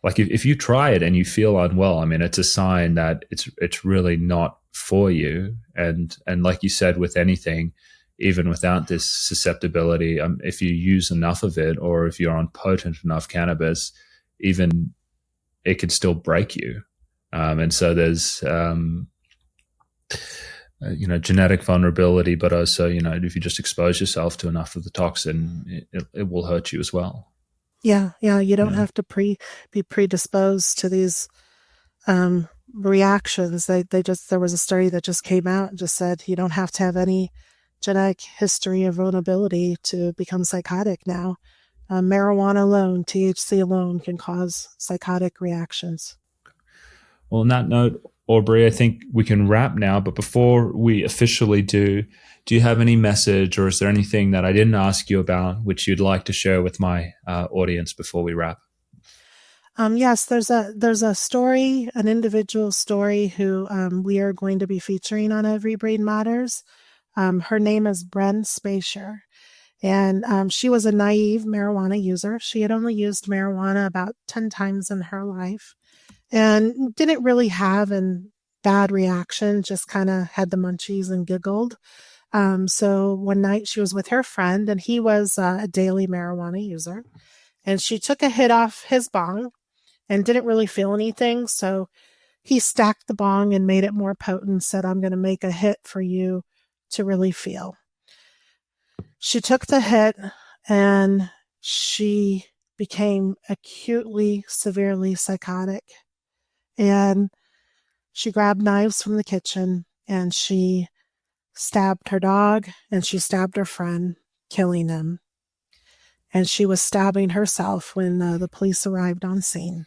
like, if you try it and you feel unwell, I mean, it's a sign that it's really not for you. And like you said, with anything, even without this susceptibility, if you use enough of it or if you're on potent enough cannabis, even it can still break you. And so there's, genetic vulnerability, but also, if you just expose yourself to enough of the toxin, it will hurt you as well. Yeah. You don't have to be predisposed to these reactions. There was a study that just came out and just said you don't have to have any genetic history of vulnerability to become psychotic now. Marijuana alone, THC alone, can cause psychotic reactions. Well, on that note, Aubree, I think we can wrap now. But before we officially do you have any message or is there anything that I didn't ask you about which you'd like to share with my audience before we wrap? Yes, there's a story, an individual story who we are going to be featuring on Every Brain Matters. Her name is Bren Spacer. And she was a naive marijuana user. She had only used marijuana about 10 times in her life and didn't really have a bad reaction, just kind of had the munchies and giggled. So one night she was with her friend, and he was a daily marijuana user. And she took a hit off his bong and didn't really feel anything. So he stacked the bong and made it more potent, said, "I'm going to make a hit for you to really feel." She took the hit and she became acutely, severely psychotic. And she grabbed knives from the kitchen and she stabbed her dog and she stabbed her friend, killing him. And she was stabbing herself when the police arrived on scene.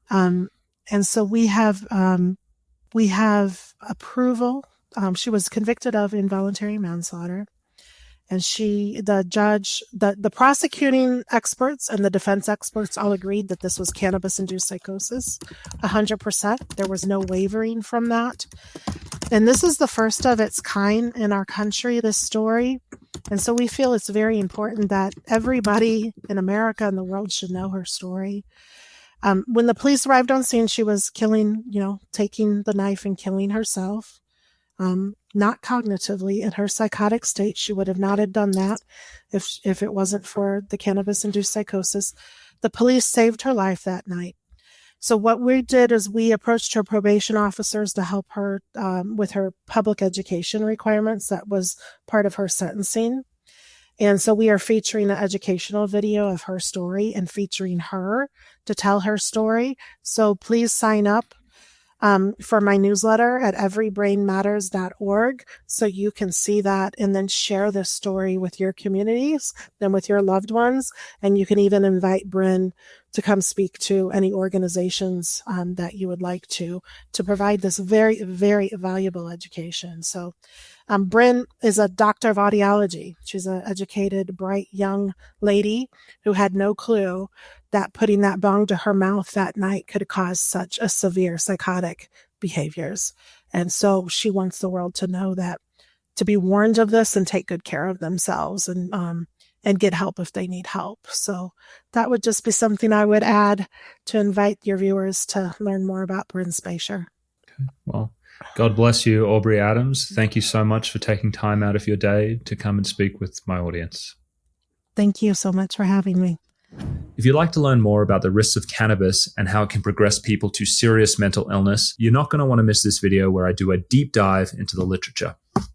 And so we have approval. She was convicted of involuntary manslaughter. And the prosecuting experts and the defense experts all agreed that this was cannabis-induced psychosis, 100%. There was no wavering from that. And this is the first of its kind in our country, this story. And so we feel it's very important that everybody in America and the world should know her story. When the police arrived on scene, she was taking the knife and killing herself. Not cognitively. In her psychotic state, she would have not have done that if it wasn't for the cannabis-induced psychosis. The police saved her life that night. So what we did is we approached her probation officers to help her with her public education requirements. That was part of her sentencing. And so we are featuring an educational video of her story and featuring her to tell her story. So please sign up for my newsletter at everybrainmatters.org so you can see that and then share this story with your communities and with your loved ones. And you can even invite Bryn to come speak to any organizations that you would like to provide this very, very valuable education. So Bryn is a doctor of audiology. She's an educated, bright, young lady who had no clue that putting that bong to her mouth that night could cause such a severe psychotic behaviors. And so she wants the world to know that, to be warned of this and take good care of themselves and get help if they need help. So that would just be something I would add to invite your viewers to learn more about Bryn Spacer. Okay. Well, God bless you, Aubree Adams. Thank you so much for taking time out of your day to come and speak with my audience. Thank you so much for having me. If you'd like to learn more about the risks of cannabis and how it can progress people to serious mental illness, you're not going to want to miss this video where I do a deep dive into the literature.